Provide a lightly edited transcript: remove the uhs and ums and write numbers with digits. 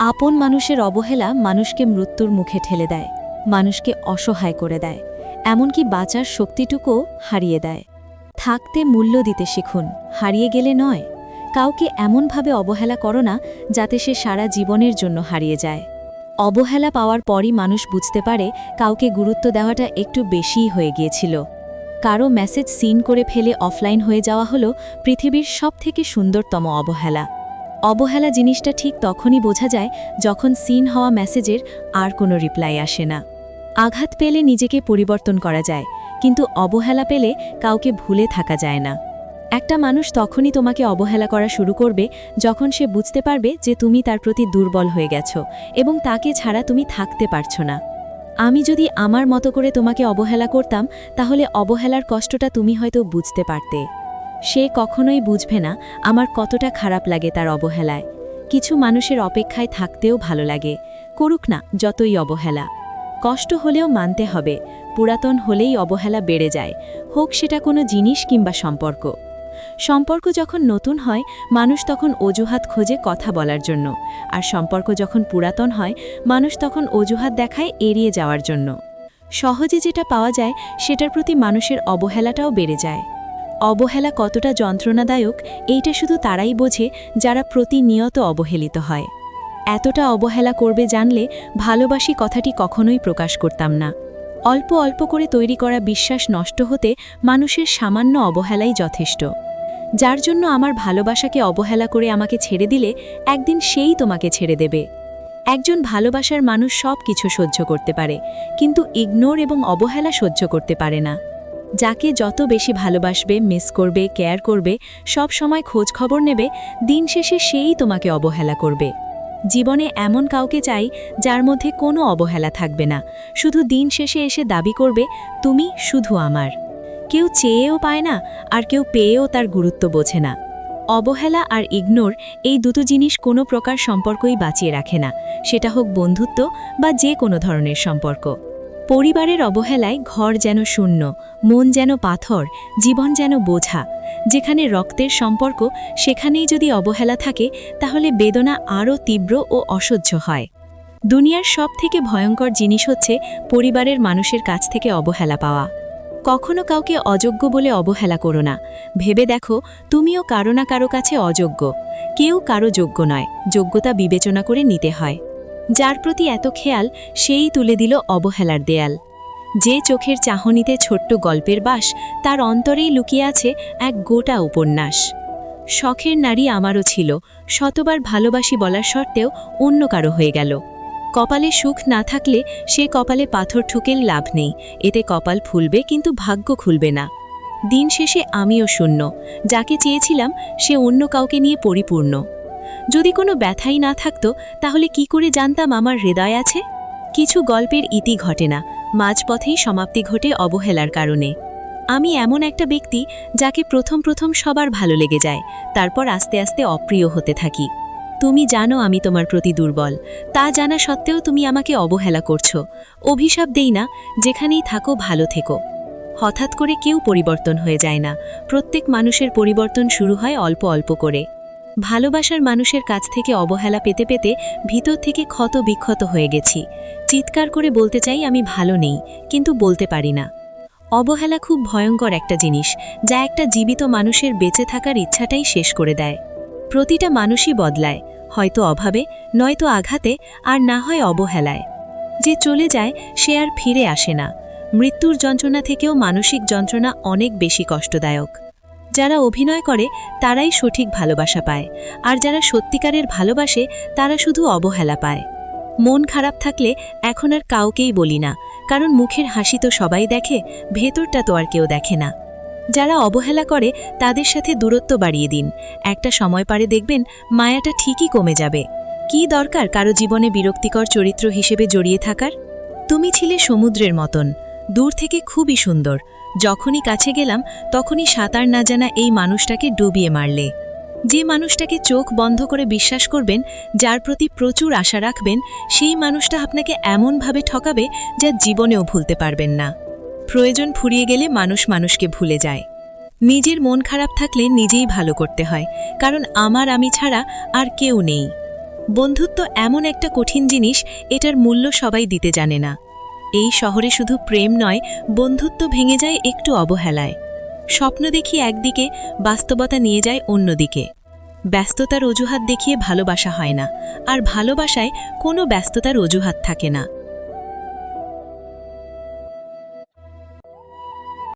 আপন মানুষের অবহেলা মানুষকে মৃত্যুর মুখে ঠেলে দেয়, মানুষকে অসহায় করে দেয়, এমনকি বাঁচার শক্তিটুকুও হারিয়ে দেয়। থাকতে মূল্য দিতে শিখুন, হারিয়ে গেলে নয়। কাউকে এমনভাবে অবহেলা করো না যাতে সে সারা জীবনের জন্য হারিয়ে যায়। অবহেলা পাওয়ার পরই মানুষ বুঝতে পারে কাউকে গুরুত্ব দেওয়াটা একটু বেশিই হয়ে গিয়েছিল। কারো মেসেজ সিন করে ফেলে অফলাইন হয়ে যাওয়া হলো পৃথিবীর সবথেকে সুন্দরতম অবহেলা। অবহেলা জিনিসটা ঠিক তখনই বোঝা যায় যখন সিন হওয়া মেসেজের আর কোনো রিপ্লাই আসে না। আঘাত পেলে নিজেকে পরিবর্তন করা যায়, কিন্তু অবহেলা পেলে কাউকে ভুলে থাকা যায় না। একটা মানুষ তখনই তোমাকে অবহেলা করা শুরু করবে যখন সে বুঝতে পারবে যে তুমি তার প্রতি দুর্বল হয়ে গেছো এবং তাকে ছাড়া তুমি থাকতে পারছো না। আমি যদি আমার মতো করে তোমাকে অবহেলা করতাম, তাহলে অবহেলার কষ্টটা তুমি হয়তো বুঝতে পারতে। সে কখনোই বুঝবে না আমার কতটা খারাপ লাগে তার অবহেলায়। কিছু মানুষের অপেক্ষায় থাকতেও ভালো লাগে, করুক না যতই অবহেলা। কষ্ট হলেও মানতে হবে, পুরাতন হলেই অবহেলা বেড়ে যায়, হোক সেটা কোনো জিনিস কিংবা সম্পর্ক। সম্পর্ক যখন নতুন হয় মানুষ তখন অজুহাত খোঁজে কথা বলার জন্য, আর সম্পর্ক যখন পুরাতন হয় মানুষ তখন অজুহাত দেখায় এড়িয়ে যাওয়ার জন্য। সহজে যেটা পাওয়া যায় সেটার প্রতি মানুষের অবহেলাটাও বেড়ে যায়। অবহেলা কতটা যন্ত্রণাদায়ক এইটা শুধু তারাই বোঝে যারা প্রতিনিয়ত অবহেলিত হয়। এতটা অবহেলা করবে জানলে ভালোবাসি কথাটি কখনোই প্রকাশ করতাম না। অল্প অল্প করে তৈরি করা বিশ্বাস নষ্ট হতে মানুষের সামান্য অবহেলাই যথেষ্ট। যার জন্য আমার ভালোবাসাকে অবহেলা করে আমাকে ছেড়ে দিলে একদিন সেই তোমাকে ছেড়ে দেবে। একজন ভালোবাসার মানুষ সব কিছু সহ্য করতে পারে, কিন্তু ইগনোর এবং অবহেলা সহ্য করতে পারে না। যাকে যত বেশি ভালোবাসবে, মিস করবে, কেয়ার করবে, সব সময় খোঁজ খবর নেবে, দিন শেষে সেই তোমাকে অবহেলা করবে। জীবনে এমন কাউকে চাই যার মধ্যে কোনো অবহেলা থাকবে না, শুধু দিন শেষে এসে দাবি করবে তুমি শুধু আমার। কেউ চেয়েও পায় না, আর কেউ পেয়েও তার গুরুত্ব বোঝে না। অবহেলা আর ইগনোর এই দুটো জিনিস কোনো প্রকার সম্পর্কই বাঁচিয়ে রাখে না, সেটা হোক বন্ধুত্ব বা যে কোনো ধরনের সম্পর্ক। পরিবারের অবহেলায় ঘর যেন শূন্য, মন যেন পাথর, জীবন যেন বোঝা। যেখানে রক্তের সম্পর্ক সেখানেই যদি অবহেলা থাকে তাহলে বেদনা আরও তীব্র ও অসহ্য হয়। দুনিয়ার সবথেকে ভয়ঙ্কর জিনিস হচ্ছে পরিবারের মানুষের কাছ থেকে অবহেলা পাওয়া। কখনো কাউকে অযোগ্য বলে অবহেলা করো না। ভেবে দেখো তুমিও কারো না কারো কাছে অযোগ্য। কেউ কারো যোগ্য নয়, যোগ্যতা বিবেচনা করে নিতে হয়। যার প্রতি এত খেয়াল সেই তুলে দিল অবহেলার দেয়াল। যে চোখের চাহনিতে ছোট্ট গল্পের বাস, তার অন্তরেই লুকিয়ে আছে এক গোটা উপন্যাস। শখের নারী আমারও ছিল, শতবার ভালোবাসি বলার সত্ত্বেও অন্য কারো হয়ে গেল। কপালে সুখ না থাকলে সে কপালে পাথর ঠুকেল লাভ নেই, এতে কপাল ফুলবে কিন্তু ভাগ্য খুলবে না। দিন শেষে আমিও শূন্য, যাকে চেয়েছিলাম সে অন্য কাউকে নিয়ে পরিপূর্ণ। যদি কোনো ব্যথাই না থাকতো তাহলে কি করে জানতাম আমার হৃদয় আছে? কিছু গল্পের ইতি ঘটে না, মাঝপথেই সমাপ্তি ঘটে অবহেলার কারণে। আমি এমন একটা ব্যক্তি যাকে প্রথম প্রথম সবার ভালো লেগে যায়, তারপর আস্তে আস্তে অপ্রিয় হতে থাকি। তুমি জানো আমি তোমার প্রতি দুর্বল, তা জানা সত্ত্বেও তুমি আমাকে অবহেলা করছো। অভিশাপ দেই না, যেখানেই থাকো ভালো থেকো। হঠাৎ করে কেউ পরিবর্তন হয়ে যায় না, প্রত্যেক মানুষের পরিবর্তন শুরু হয় অল্প অল্প করে। ভালোবাসার মানুষের কাছ থেকে অবহেলা পেতে পেতে ভিতর থেকে ক্ষত বিক্ষত হয়ে গেছি। চিৎকার করে বলতে চাই আমি ভালো নেই, কিন্তু বলতে পারি না। অবহেলা খুব ভয়ঙ্কর একটা জিনিস, যা একটা জীবিত মানুষের বেঁচে থাকার ইচ্ছাটাই শেষ করে দেয়। প্রতিটা মানুষই বদলায়, হয়তো অভাবে, নয়তো আঘাতে, আর না হয় অবহেলায়। যে চলে যায় সে আর ফিরে আসে না। মৃত্যুর যন্ত্রণা থেকেও মানসিক যন্ত্রণা অনেক বেশি কষ্টদায়ক। যারা অভিনয় করে তারাই সঠিক ভালোবাসা পায়, আর যারা সত্যিকারের ভালোবাসে তারা শুধু অবহেলা পায়। মন খারাপ থাকলে এখন আর কাউকেই বলি না, কারণ মুখের হাসি তো সবাই দেখে, ভেতরটা তো আর কেউ দেখে না। যারা অবহেলা করে তাদের সাথে দূরত্ব বাড়িয়ে দিন, একটা সময় পারে দেখবেন মায়াটা ঠিকই কমে যাবে। কি দরকার কারো জীবনে বিরক্তিকর চরিত্র হিসেবে জড়িয়ে থাকার? তুমি ছিলে সমুদ্রের মতন, দূর থেকে খুবই সুন্দর, যখনই কাছে গেলাম তখনই সাঁতার না জানা এই মানুষটাকে ডুবিয়ে মারলে। যে মানুষটাকে চোখ বন্ধ করে বিশ্বাস করবেন, যার প্রতি প্রচুর আশা রাখবেন, সেই মানুষটা আপনাকে এমনভাবে ঠকাবে যা জীবনেও ভুলতে পারবেন না। প্রয়োজন ফুরিয়ে গেলে মানুষ মানুষকে ভুলে যায়। নিজের মন খারাপ থাকলে নিজেই ভালো করতে হয়, কারণ আমি ছাড়া আর কেউ নেই। বন্ধুত্ব এমন একটা কঠিন জিনিস, এটার মূল্য সবাই দিতে জানে না। এই শহরে শুধু প্রেম নয়, বন্ধুত্ব ভেঙে যায় একটু অবহেলায়। স্বপ্ন দেখি একদিকে, বাস্তবতা নিয়ে যায় অন্যদিকে। ব্যস্ততার অজুহাত দেখিয়ে ভালোবাসা হয় না, আর ভালোবাসায় কোনো ব্যস্ততার অজুহাত থাকে না।